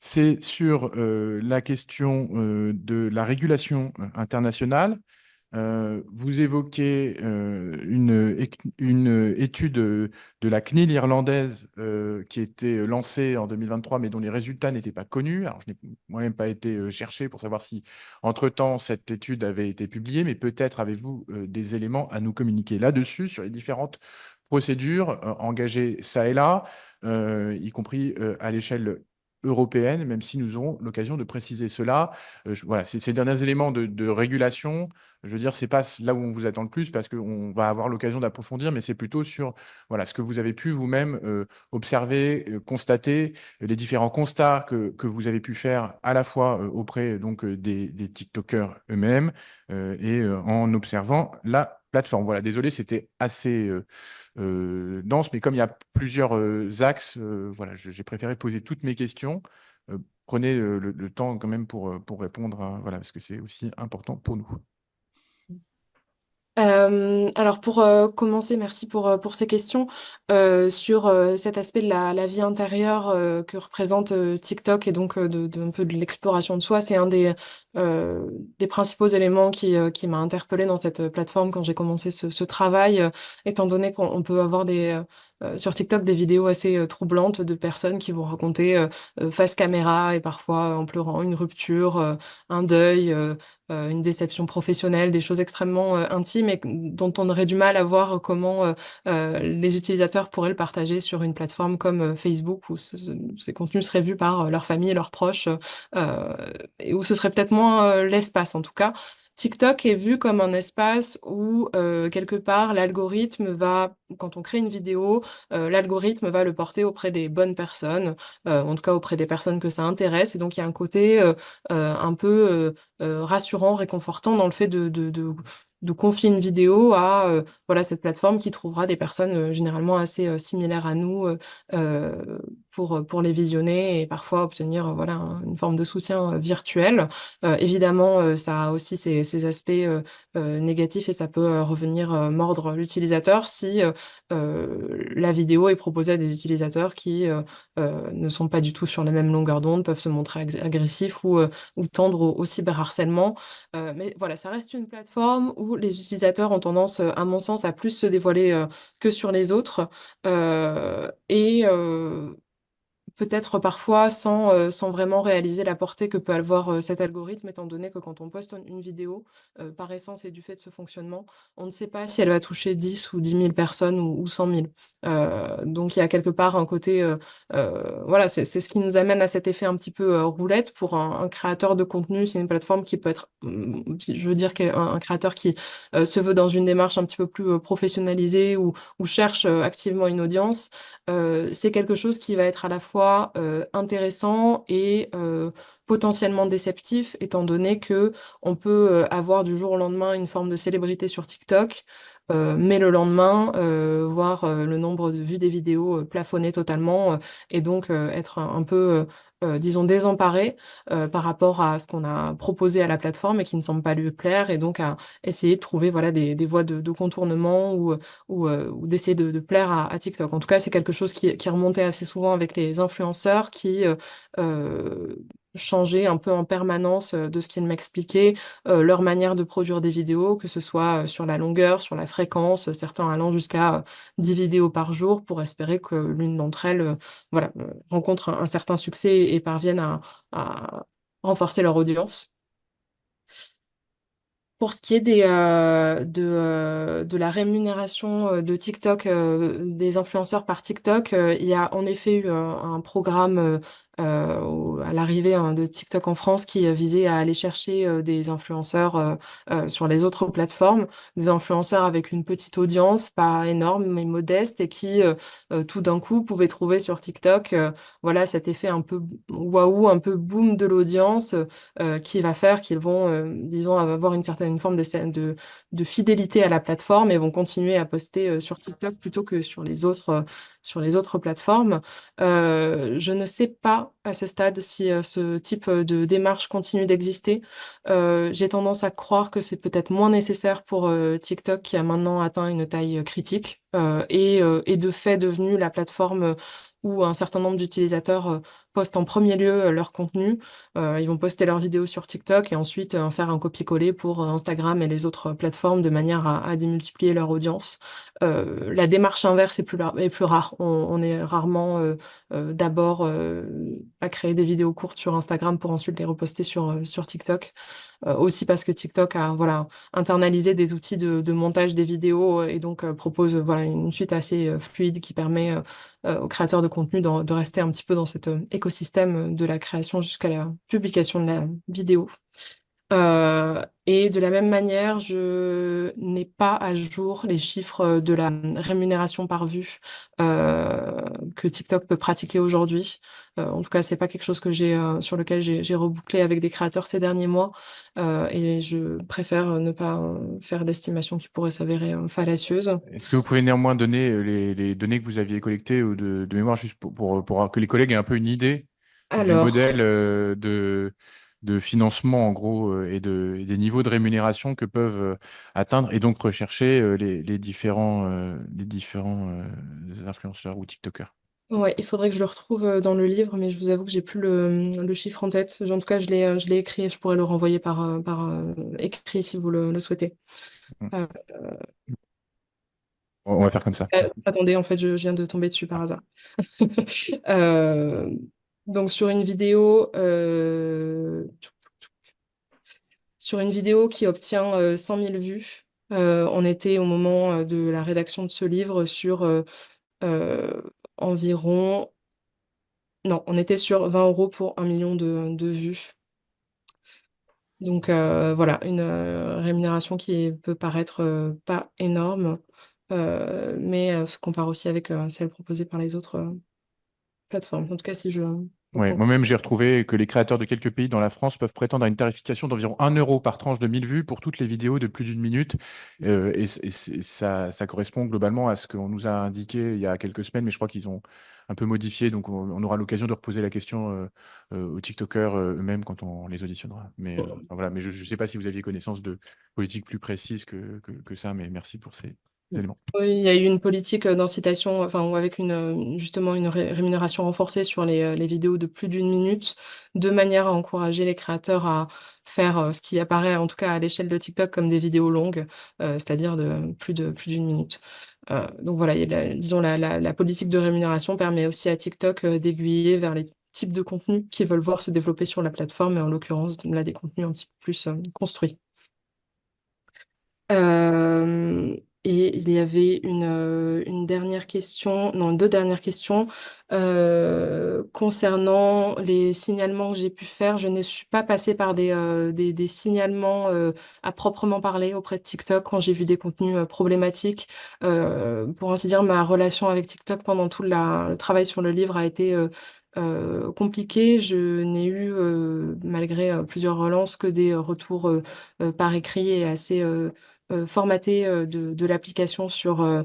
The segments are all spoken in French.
C'est sur la question de la régulation internationale. Vous évoquez une étude de la CNIL irlandaise qui était lancée en 2023, mais dont les résultats n'étaient pas connus. Alors, je n'ai moi-même pas été chercher pour savoir si, entre-temps, cette étude avait été publiée, mais peut-être avez-vous des éléments à nous communiquer là-dessus, sur les différentes procédures engagées ça et là, y compris à l'échelle européenne, même si nous aurons l'occasion de préciser cela. Voilà, ces derniers éléments de régulation, je veux dire, c'est pas là où on vous attend le plus parce qu'on va avoir l'occasion d'approfondir, mais c'est plutôt sur voilà, ce que vous avez pu vous-même observer, constater, les différents constats que vous avez pu faire à la fois auprès donc, des TikTokers eux-mêmes et en observant la plateforme. Voilà, désolé, c'était assez dense, mais comme il y a plusieurs axes, voilà, j'ai préféré poser toutes mes questions. Prenez le temps quand même pour répondre, voilà, parce que c'est aussi important pour nous. Alors pour commencer, merci pour ces questions. Sur cet aspect de la vie intérieure que représente TikTok et donc un peu de l'exploration de soi, c'est un des principaux éléments qui m'a interpellée dans cette plateforme quand j'ai commencé ce travail, étant donné qu'on peut avoir sur TikTok des vidéos assez troublantes de personnes qui vont raconter face caméra et parfois en pleurant une rupture, un deuil. Une déception professionnelle, des choses extrêmement intimes et dont on aurait du mal à voir comment les utilisateurs pourraient le partager sur une plateforme comme Facebook où ces contenus seraient vus par leur famille et leurs proches et où ce serait peut-être moins l'espace en tout cas. TikTok est vu comme un espace où, quelque part, quand on crée une vidéo, l'algorithme va le porter auprès des bonnes personnes, en tout cas auprès des personnes que ça intéresse. Et donc, il y a un côté un peu rassurant, réconfortant dans le fait de confier une vidéo à voilà, cette plateforme qui trouvera des personnes généralement assez similaires à nous pour les visionner et parfois obtenir voilà, une forme de soutien virtuel. Évidemment, ça a aussi ses aspects négatifs et ça peut revenir mordre l'utilisateur si la vidéo est proposée à des utilisateurs qui ne sont pas du tout sur la même longueur d'onde, peuvent se montrer agressifs ou tendre au cyberharcèlement. Mais voilà, ça reste une plateforme où les utilisateurs ont tendance, à mon sens, à plus se dévoiler que sur les autres. Et peut-être parfois sans vraiment réaliser la portée que peut avoir cet algorithme, étant donné que quand on poste une vidéo, par essence et du fait de ce fonctionnement, on ne sait pas si elle va toucher 10 ou 10 000 personnes ou 100 000. Donc il y a quelque part un côté, voilà, c'est ce qui nous amène à cet effet un petit peu roulette pour un créateur de contenu. C'est une plateforme qui peut être, je veux dire, un créateur qui se veut dans une démarche un petit peu plus professionnalisée ou cherche activement une audience. C'est quelque chose qui va être à la fois intéressant et potentiellement déceptif, étant donné que on peut avoir du jour au lendemain une forme de célébrité sur TikTok, mais le lendemain voir le nombre de vues des vidéos plafonner totalement et donc être un peu disons désemparé par rapport à ce qu'on a proposé à la plateforme et qui ne semble pas lui plaire, et donc à essayer de trouver voilà des voies de contournement ou d'essayer de plaire à TikTok. En tout cas, c'est quelque chose qui remontait assez souvent avec les influenceurs qui euh, changeaient un peu en permanence de ce qu'ils m'expliquaient, leur manière de produire des vidéos, que ce soit sur la longueur, sur la fréquence, certains allant jusqu'à 10 vidéos par jour pour espérer que l'une d'entre elles voilà, rencontre un certain succès et parvienne à renforcer leur audience. Pour ce qui est de la rémunération de TikTok, des influenceurs par TikTok, il y a en effet eu un programme à l'arrivée hein, de TikTok en France qui visait à aller chercher des influenceurs sur les autres plateformes, des influenceurs avec une petite audience, pas énorme mais modeste, et qui tout d'un coup pouvaient trouver sur TikTok voilà, cet effet un peu waouh, un peu boom de l'audience qui va faire qu'ils vont, disons, avoir une certaine forme de fidélité à la plateforme et vont continuer à poster sur TikTok plutôt que sur les autres plateformes. Je ne sais pas à ce stade si ce type de démarche continue d'exister. J'ai tendance à croire que c'est peut-être moins nécessaire pour TikTok qui a maintenant atteint une taille critique et de fait devenu la plateforme où un certain nombre d'utilisateurs postent en premier lieu leur contenu. Ils vont poster leurs vidéos sur TikTok et ensuite faire un copier-coller pour Instagram et les autres plateformes de manière à démultiplier leur audience. La démarche inverse est plus rare. On est rarement d'abord à créer des vidéos courtes sur Instagram pour ensuite les reposter sur TikTok. Aussi parce que TikTok a voilà, internalisé des outils de montage des vidéos et donc propose voilà, une suite assez fluide qui permet aux créateurs de contenu de rester un petit peu dans cet écosystème de la création jusqu'à la publication de la vidéo. Et de la même manière, je n'ai pas à jour les chiffres de la rémunération par vue que TikTok peut pratiquer aujourd'hui. En tout cas, c'est pas quelque chose que sur lequel j'ai rebouclé avec des créateurs ces derniers mois. Et je préfère ne pas faire d'estimations qui pourraient s'avérer fallacieuses. Est-ce que vous pouvez néanmoins donner les données que vous aviez collectées ou de mémoire, juste pour que les collègues aient un peu une idée du Alors, modèle de financement, en gros, et des niveaux de rémunération que peuvent atteindre et donc rechercher les différents influenceurs ou TikTokers? ouais, il faudrait que je le retrouve dans le livre, mais je vous avoue que j'ai plus le chiffre en tête. En tout cas, je l'ai écrit et je pourrais le renvoyer par écrit si vous le souhaitez. Mm. Euh, On va faire comme ça. Attendez, en fait, je viens de tomber dessus par hasard. Euh, donc sur une vidéo qui obtient 100 000 vues, on était au moment de la rédaction de ce livre sur euh, environ... Non, on était sur 20 euros pour 1 million de vues. Donc voilà, une rémunération qui peut paraître pas énorme, mais se compare aussi avec celle proposée par les autres plateformes. En tout cas, si je Ouais, reprends. moi-même, j'ai retrouvé que les créateurs de quelques pays dans la France peuvent prétendre à une tarification d'environ 1 € par tranche de 1000 vues pour toutes les vidéos de plus d'une minute. Ça correspond globalement à ce qu'on nous a indiqué il y a quelques semaines, mais je crois qu'ils ont un peu modifié. Donc, on aura l'occasion de reposer la question aux TikTokers eux-mêmes quand on les auditionnera. Mais, enfin, voilà. Mais je ne sais pas si vous aviez connaissance de politiques plus précises que ça, mais merci pour ces éléments. Oui, il y a eu une politique d'incitation, enfin, ou avec justement une rémunération renforcée sur les vidéos de plus d'une minute, de manière à encourager les créateurs à faire ce qui apparaît, en tout cas à l'échelle de TikTok, comme des vidéos longues, c'est-à-dire de plus d'une minute. Donc voilà, disons, la politique de rémunération permet aussi à TikTok d'aiguiller vers les types de contenus qu'ils veulent voir se développer sur la plateforme, et en l'occurrence, là, des contenus un petit peu plus construits. Euh, et il y avait une dernière question, non, deux dernières questions concernant les signalements que j'ai pu faire. Je ne suis pas passée par des signalements à proprement parler auprès de TikTok quand j'ai vu des contenus problématiques. Pour ainsi dire, ma relation avec TikTok pendant tout le travail sur le livre a été compliquée. Je n'ai eu, malgré plusieurs relances, que des retours par écrit et assez formaté de l'application sur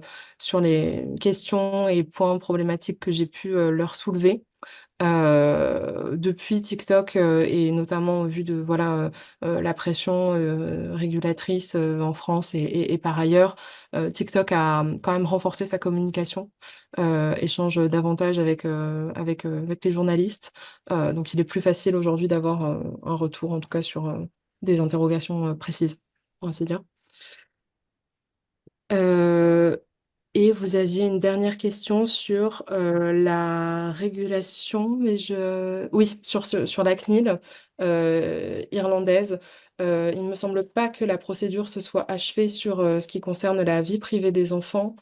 les questions et points problématiques que j'ai pu leur soulever. Depuis TikTok et notamment au vu de voilà la pression régulatrice en France et par ailleurs, TikTok a quand même renforcé sa communication, échange davantage avec les journalistes. Donc il est plus facile aujourd'hui d'avoir un retour en tout cas sur des interrogations précises, pour ainsi dire. Euh, et vous aviez une dernière question sur la régulation, mais oui, sur la CNIL irlandaise. Il ne me semble pas que la procédure se soit achevée sur ce qui concerne la vie privée des enfants.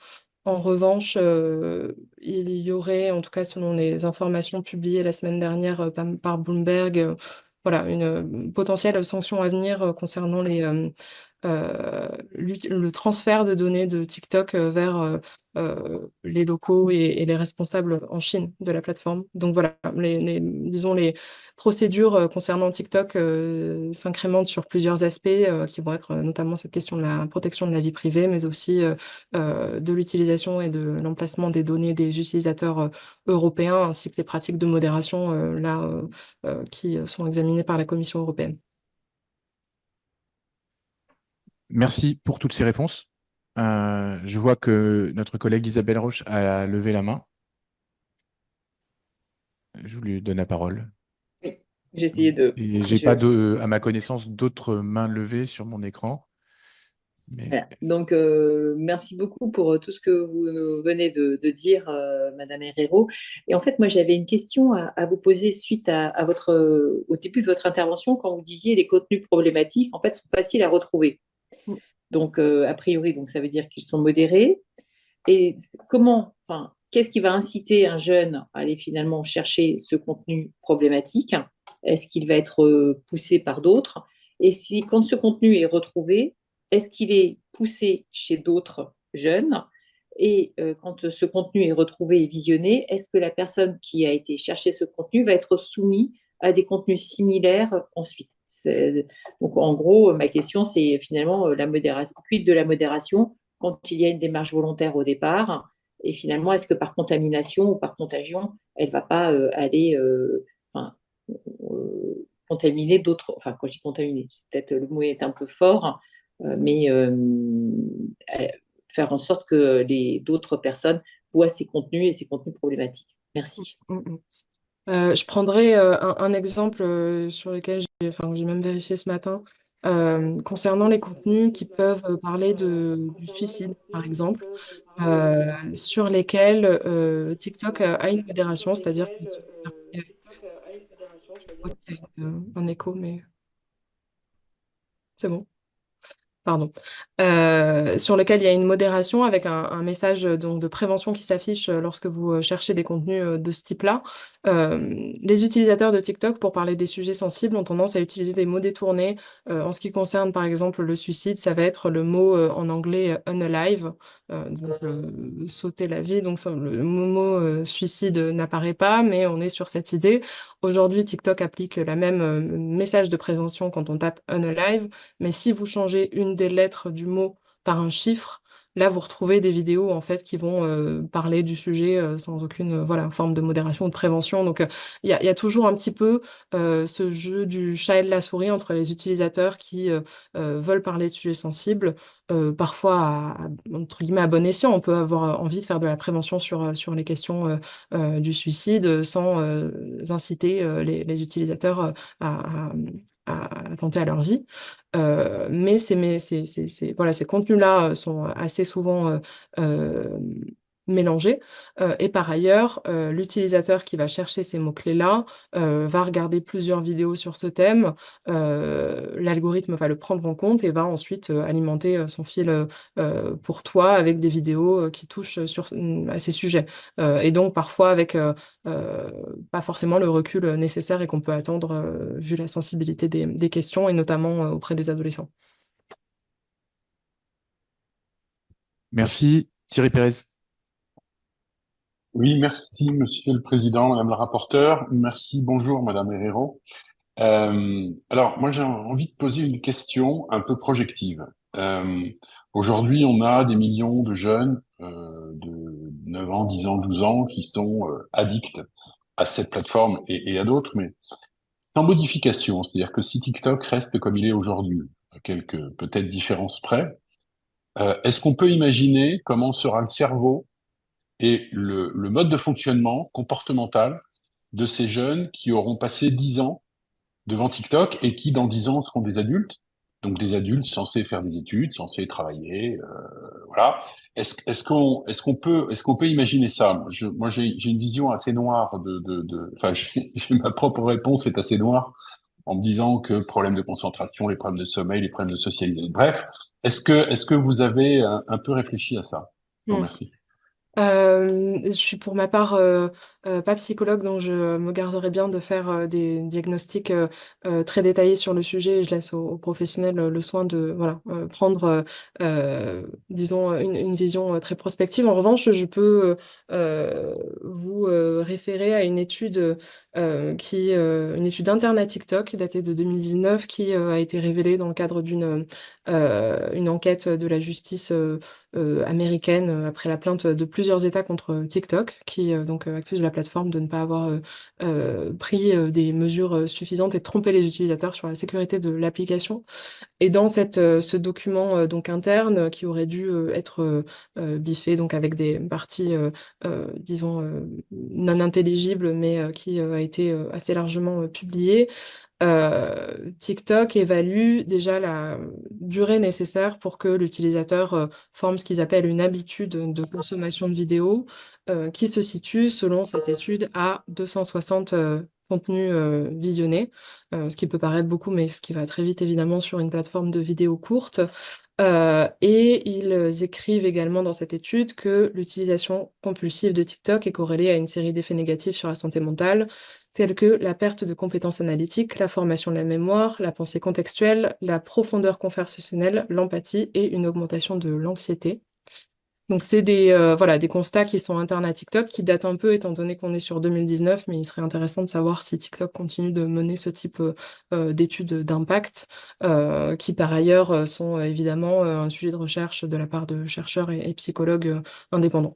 En revanche, il y aurait, en tout cas selon les informations publiées la semaine dernière par Bloomberg, voilà, une potentielle sanction à venir concernant le transfert de données de TikTok vers les locaux et les responsables en Chine de la plateforme. Donc voilà, disons les procédures concernant TikTok s'incrémentent sur plusieurs aspects qui vont être notamment cette question de la protection de la vie privée, mais aussi de l'utilisation et de l'emplacement des données des utilisateurs européens, ainsi que les pratiques de modération qui sont examinées par la Commission européenne. Merci pour toutes ces réponses. Je vois que notre collègue Isabelle Roche a levé la main. Je vous lui donne la parole. Oui, j'ai essayé de. Et j'ai pas Je, à ma connaissance d'autres mains levées sur mon écran. Mais voilà. Donc, merci beaucoup pour tout ce que vous nous venez de dire, Madame Herrero. Et en fait, moi, j'avais une question à vous poser suite à votre, au début de votre intervention, quand vous disiez les contenus problématiques, en fait, sont faciles à retrouver. Mm. Donc, a priori, donc ça veut dire qu'ils sont modérés. Et comment, enfin, qu'est-ce qui va inciter un jeune à aller finalement chercher ce contenu problématique? Est-ce qu'il va être poussé par d'autres? Et si, quand ce contenu est retrouvé, est-ce qu'il est poussé chez d'autres jeunes? Et quand ce contenu est retrouvé et visionné, est-ce que la personne qui a été chercher ce contenu va être soumise à des contenus similaires ensuite? Donc, en gros, ma question, c'est finalement la modération, quid de la modération quand il y a une démarche volontaire au départ. Et finalement, est-ce que par contamination ou par contagion, elle ne va pas aller enfin, contaminer d'autres. Enfin, quand je dis contaminer, c'est peut-être le mot est un peu fort, mais faire en sorte que les d'autres personnes voient ces contenus et ces contenus problématiques. Merci. Mm, mm. Je prendrai un exemple sur lequel enfin, j'ai même vérifié ce matin, concernant les contenus qui peuvent parler du suicide, par exemple, sur lesquels TikTok a une modération, c'est-à-dire que je crois qu'il y a un écho, mais c'est bon. Pardon, sur lequel il y a une modération avec un message donc, de prévention qui s'affiche lorsque vous cherchez des contenus de ce type-là. Les utilisateurs de TikTok, pour parler des sujets sensibles, ont tendance à utiliser des mots détournés. En ce qui concerne, par exemple, le suicide, ça va être le mot en anglais unalive, sauter la vie. Donc le mot suicide n'apparaît pas, mais on est sur cette idée. Aujourd'hui, TikTok applique la même message de prévention quand on tape unalive, mais si vous changez une des lettres du mot par un chiffre, là vous retrouvez des vidéos en fait qui vont parler du sujet sans aucune voilà, forme de modération ou de prévention. Donc il y a toujours un petit peu ce jeu du chat et de la souris entre les utilisateurs qui veulent parler de sujets sensibles. Parfois, entre guillemets, à bon escient, on peut avoir envie de faire de la prévention sur les questions du suicide sans inciter les utilisateurs à tenter à leur vie. Voilà, ces contenus-là sont assez souvent euh, mélangés. Et par ailleurs, l'utilisateur qui va chercher ces mots-clés-là va regarder plusieurs vidéos sur ce thème. L'algorithme va le prendre en compte et va ensuite alimenter son fil pour toi avec des vidéos qui touchent à ces sujets. Et donc parfois avec euh, pas forcément le recul nécessaire et qu'on peut attendre vu la sensibilité des questions et notamment auprès des adolescents. merci, Thierry Pérez. Oui, merci, Monsieur le Président, Madame la rapporteure. Merci, bonjour, Madame Herrero. Alors, moi, j'ai envie de poser une question un peu projective. Euh, Aujourd'hui, on a des millions de jeunes de 9 ans, 10 ans, 12 ans qui sont addicts à cette plateforme et à d'autres, mais sans modification. C'est-à-dire que si TikTok reste comme il est aujourd'hui, à quelques peut-être différences près, est-ce qu'on peut imaginer comment sera le cerveau et le mode de fonctionnement comportemental de ces jeunes qui auront passé 10 ans devant TikTok et qui, dans 10 ans, seront des adultes, donc des adultes censés faire des études, censés travailler, voilà. Est-ce qu'on peut imaginer ça? Moi, j'ai une vision assez noire enfin, ma propre réponse est assez noire en me disant que problèmes de concentration, les problèmes de sommeil, les problèmes de socialisation. Bref, est-ce que vous avez un peu réfléchi à ça? Je vous Hmm. remercie. Je suis pour ma part pas psychologue, donc je me garderai bien de faire des diagnostics très détaillés sur le sujet et je laisse aux professionnels le soin de voilà, prendre, disons, une vision très prospective. En revanche, je peux vous référer à une étude, une étude interne à TikTok datée de 2019 qui a été révélée dans le cadre d'une une enquête de la justice. américaine après la plainte de plusieurs États contre TikTok, qui donc accuse la plateforme de ne pas avoir pris des mesures suffisantes et de tromper les utilisateurs sur la sécurité de l'application. Et dans ce document donc interne qui aurait dû être biffé donc avec des parties disons non intelligibles mais qui a été assez largement publié, TikTok évalue déjà la durée nécessaire pour que l'utilisateur forme ce qu'ils appellent une habitude de consommation de vidéos, qui se situe, selon cette étude, à 260 contenus visionnés, ce qui peut paraître beaucoup, mais ce qui va très vite évidemment sur une plateforme de vidéos courtes. Et ils écrivent également dans cette étude que l'utilisation compulsive de TikTok est corrélée à une série d'effets négatifs sur la santé mentale, tels que la perte de compétences analytiques, la formation de la mémoire, la pensée contextuelle, la profondeur conversationnelle, l'empathie et une augmentation de l'anxiété. Donc c'est voilà, des constats qui sont internes à TikTok, qui datent un peu étant donné qu'on est sur 2019, mais il serait intéressant de savoir si TikTok continue de mener ce type d'études d'impact, qui par ailleurs sont évidemment un sujet de recherche de la part de chercheurs et psychologues indépendants.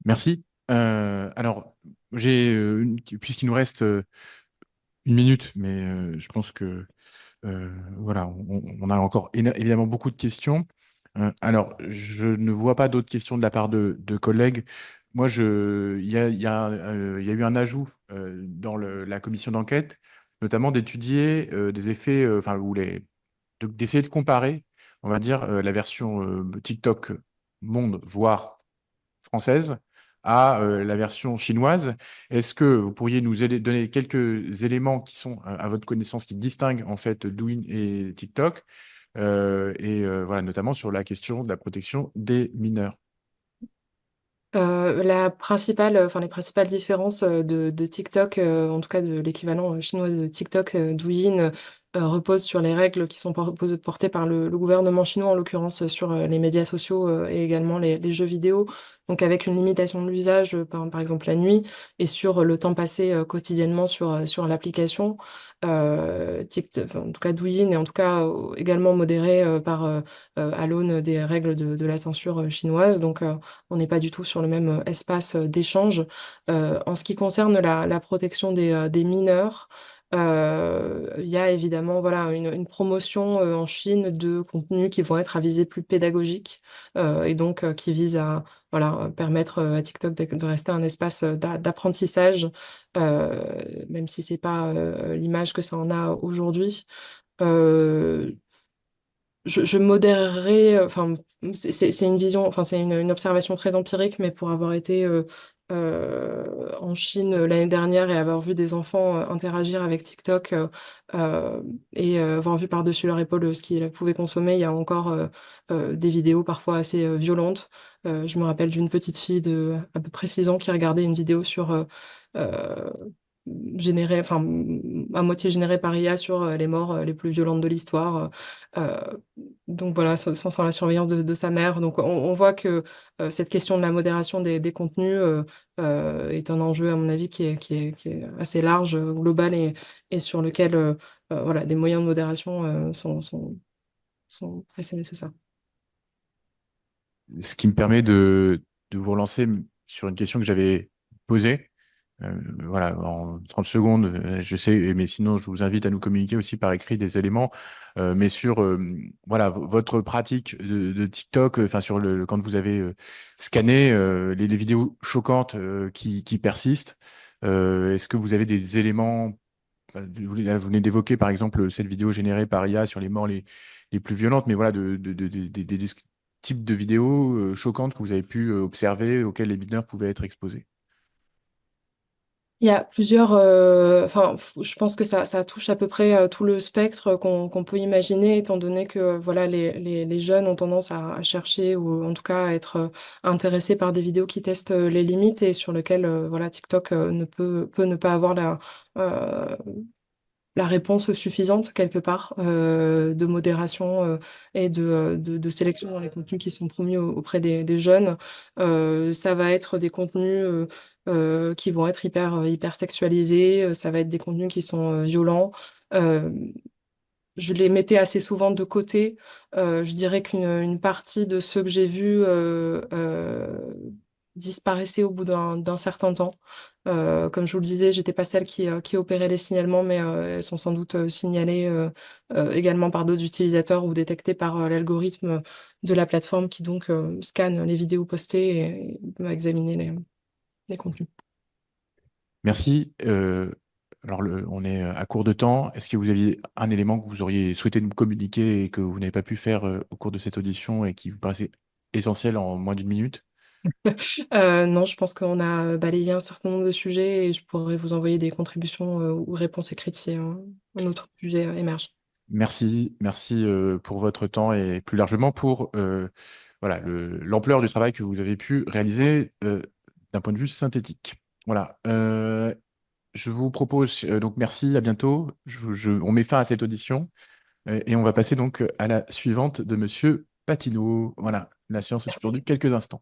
Merci. Alors, puisqu'il nous reste 1 minute, mais je pense que voilà, on a encore évidemment beaucoup de questions. Alors, je ne vois pas d'autres questions de la part de collègues. Moi, il y a eu un ajout dans la commission d'enquête, notamment d'étudier des effets, enfin, d'essayer de comparer, on va dire, la version TikTok monde, voire française, à la version chinoise. Est-ce que vous pourriez nous donner quelques éléments qui sont, à votre connaissance, qui distinguent en fait Douyin et TikTok, voilà, notamment sur la question de la protection des mineurs? Les principales différences de TikTok, en tout cas de l'équivalent chinois de TikTok, Douyin, reposent sur les règles qui sont portées par le gouvernement chinois, en l'occurrence sur les médias sociaux et également les jeux vidéo, donc avec une limitation de l'usage, par exemple la nuit, et sur le temps passé quotidiennement sur l'application. TikTok, enfin, en tout cas Douyin, et en tout cas également modéré à l'aune des règles de la censure chinoise. Donc on n'est pas du tout sur le même espace d'échange. En ce qui concerne la protection des mineurs, il y a évidemment voilà, une promotion en Chine de contenus qui vont être à visée plus pédagogique et donc qui visent à voilà, permettre à TikTok de rester un espace d'apprentissage, même si c'est pas l'image que ça en a aujourd'hui. Euh, je modérerais, enfin, c'est une vision, enfin, c'est une observation très empirique, mais pour avoir été en Chine l'année dernière et avoir vu des enfants interagir avec TikTok et avoir vu par-dessus leur épaule ce qu'ils pouvaient consommer, il y a encore des vidéos parfois assez violentes. Je me rappelle d'une petite fille de à peu près 6 ans qui regardait une vidéo sur euh, enfin, à moitié générée par IA sur les morts les plus violentes de l'histoire. Euh, donc voilà, sans la surveillance de sa mère. Donc on voit que cette question de la modération des contenus est un enjeu, à mon avis, qui est assez large, global et sur lequel voilà, des moyens de modération sont assez nécessaires. Ce qui me permet de vous relancer sur une question que j'avais posée. Voilà, en 30 secondes, je sais, mais sinon, je vous invite à nous communiquer aussi par écrit des éléments, mais sur voilà, votre pratique de TikTok, enfin, sur quand vous avez scanné les vidéos choquantes qui persistent, est-ce que vous avez des éléments, vous venez d'évoquer par exemple cette vidéo générée par IA sur les morts les plus violentes, mais voilà, des types de vidéos choquantes que vous avez pu observer, auxquelles les mineurs pouvaient être exposés? Il y a plusieurs, enfin, je pense que ça touche à peu près tout le spectre qu'on peut imaginer, étant donné que voilà, les jeunes ont tendance à chercher ou en tout cas à être intéressés par des vidéos qui testent les limites et sur lesquelles voilà, TikTok peut ne pas avoir euh, la réponse suffisante quelque part de modération et de sélection dans les contenus qui sont promus auprès des jeunes. Ça va être des contenus qui vont être hyper sexualisés, ça va être des contenus qui sont violents. Euh, je les mettais assez souvent de côté. Je dirais qu'une partie de ceux que j'ai vus disparaissait au bout d'un certain temps. Comme je vous le disais, j'étais pas celle qui opérait les signalements, mais elles sont sans doute signalées également par d'autres utilisateurs ou détectées par l'algorithme de la plateforme qui donc scanne les vidéos postées et va examiner les contenus. Merci. Alors, on est à court de temps. Est-ce que vous aviez un élément que vous auriez souhaité nous communiquer et que vous n'avez pas pu faire au cours de cette audition et qui vous paraissait essentiel en moins d'une minute? Non, je pense qu'on a balayé un certain nombre de sujets et je pourrais vous envoyer des contributions ou réponses écrites si un autre sujet émerge. Merci pour votre temps et plus largement pour voilà, l'ampleur du travail que vous avez pu réaliser d'un point de vue synthétique. Voilà. Je vous propose, donc merci, à bientôt. On met fin à cette audition et on va passer donc à la suivante de Monsieur Patineau. Voilà, la séance est suspendue quelques instants.